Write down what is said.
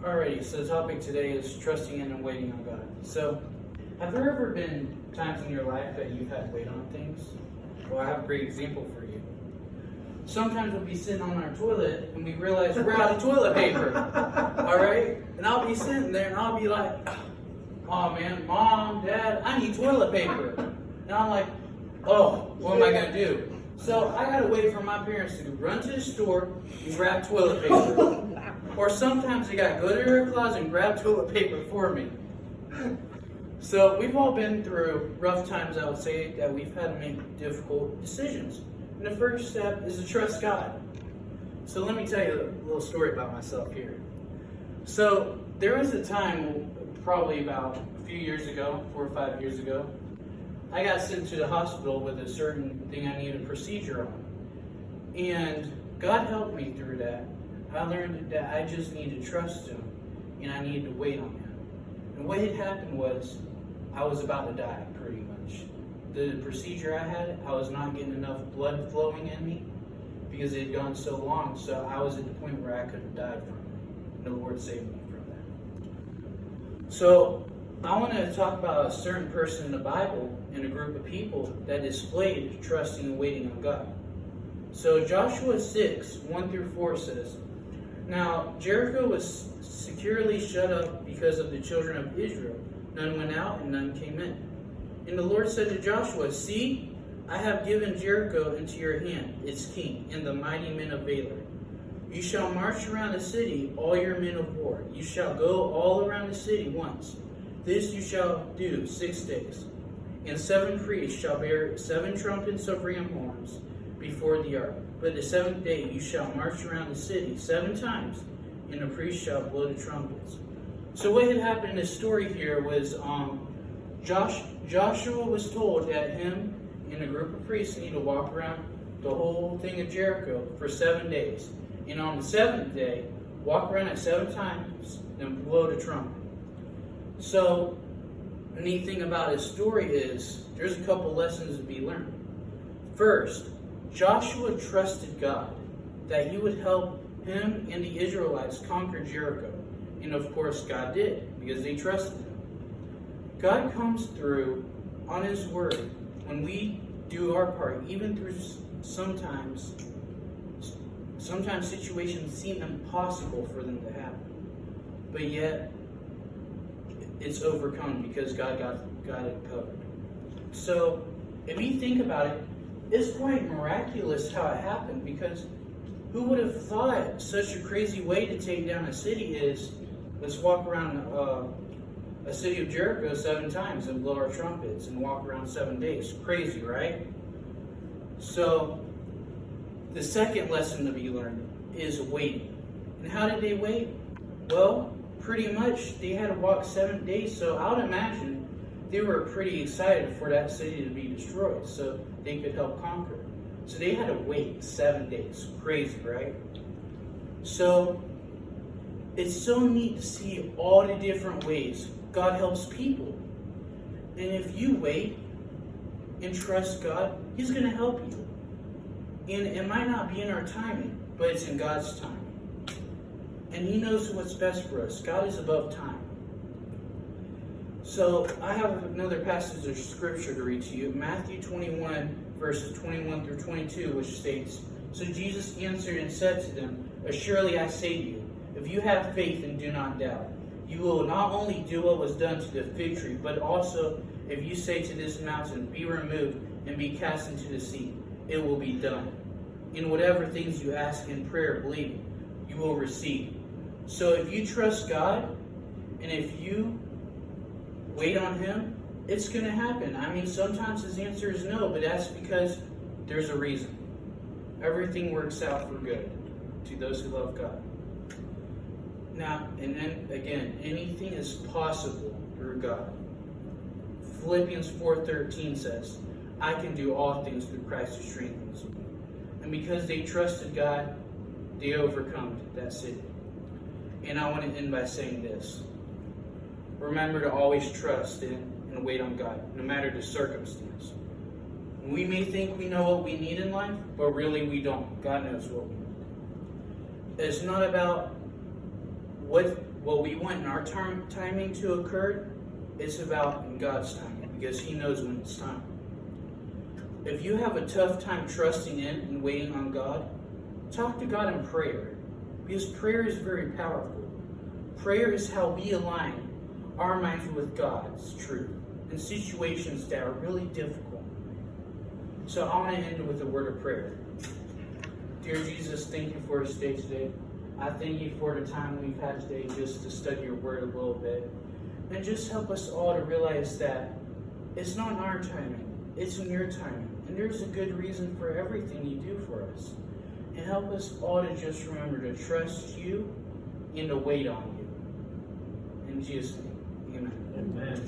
Alrighty, so the topic today is trusting in and waiting on God. So, have there ever been times in your life that you've had to wait on things? Well, I have a great example for you. Sometimes we'll be sitting on our toilet and we realize we're out of toilet paper. Alright? And I'll be sitting there and I'll be like, oh man, Mom, Dad, I need toilet paper. And I'm like, oh, what am I going to do? So I got to wait for my parents to run to the store and grab toilet paper. Or sometimes they got to go to their closet and grab toilet paper for me. So we've all been through rough times, I would say, that we've had to make difficult decisions. And the first step is to trust God. So let me tell you a little story about myself here. So there was a time, probably about a few years ago, 4 or 5 years ago, I got sent to the hospital with a certain thing I needed a procedure on. And God helped me through that. I learned that I just needed to trust Him, and I needed to wait on Him. And what had happened was, I was about to die, pretty much. The procedure I had, I was not getting enough blood flowing in me, because it had gone so long, so I was at the point where I could have died from it. And the Lord saved me from that. So, I want to talk about a certain person in the Bible and a group of people that displayed trusting and waiting on God. So Joshua 6, 1 through 4 says, Now Jericho was securely shut up because of the children of Israel. None went out and none came in. And the Lord said to Joshua, See, I have given Jericho into your hand, its king, and the mighty men of Valor. You shall march around the city, all your men of war. You shall go all around the city once. This you shall do 6 days. And 7 priests shall bear 7 trumpets of ram horns before the ark. But the 7th day you shall march around the city 7 times, and the priests shall blow the trumpets. So what had happened in this story here was Joshua was told that him and a group of priests need to walk around the whole thing of Jericho for 7 days. And on the 7th day, walk around it 7 times and blow the trumpet. So, the neat thing about his story is there's a couple lessons to be learned. First, Joshua trusted God that He would help him and the Israelites conquer Jericho. And of course, God did, because they trusted Him. God comes through on His word when we do our part, even through sometimes situations seem impossible for them to happen. But yet, it's overcome because God got it covered. So, if you think about it, it's quite miraculous how it happened, because who would have thought such a crazy way to take down a city is, let's walk around a city of Jericho 7 times and blow our trumpets and walk around 7 days. Crazy, right? So, the second lesson to be learned is waiting. And how did they wait? Well, pretty much they had to walk 7 days, so I would imagine they were pretty excited for that city to be destroyed so they could help conquer. So they had to wait 7 days. Crazy, right? So it's so neat to see all the different ways God helps people. And if you wait and trust God, He's going to help you. And it might not be in our timing, but it's in God's timing. And He knows what's best for us. God is above time. So I have another passage of scripture to read to you. Matthew 21, verses 21 through 22, which states, So Jesus answered and said to them, Assuredly I say to you, if you have faith and do not doubt, you will not only do what was done to the fig tree, but also if you say to this mountain, Be removed and be cast into the sea, it will be done. In whatever things you ask in prayer, believing, you will receive. So if you trust God, and if you wait on Him, it's going to happen. I mean, sometimes His answer is no, but that's because there's a reason. Everything works out for good to those who love God. Now, and then again, anything is possible through God. Philippians 4:13 says, I can do all things through Christ who strengthens me. And because they trusted God, they overcome that city. And I want to end by saying this. Remember to always trust in and wait on God, no matter the circumstance. We may think we know what we need in life, but really we don't. God knows what we need. It's not about what we want in our timing to occur, it's about in God's timing, because He knows when it's time. If you have a tough time trusting in and waiting on God, talk to God in prayer, because prayer is very powerful. Prayer is how we align our minds with God's truth in situations that are really difficult. So I want to end with a word of prayer. Dear Jesus, thank you for this day today. I thank you for the time we've had today just to study your word a little bit. And just help us all to realize that it's not in our timing, it's in your timing. And there's a good reason for everything you do for us. And help us all to just remember to trust you and to wait on you. In Jesus' name, amen. Amen.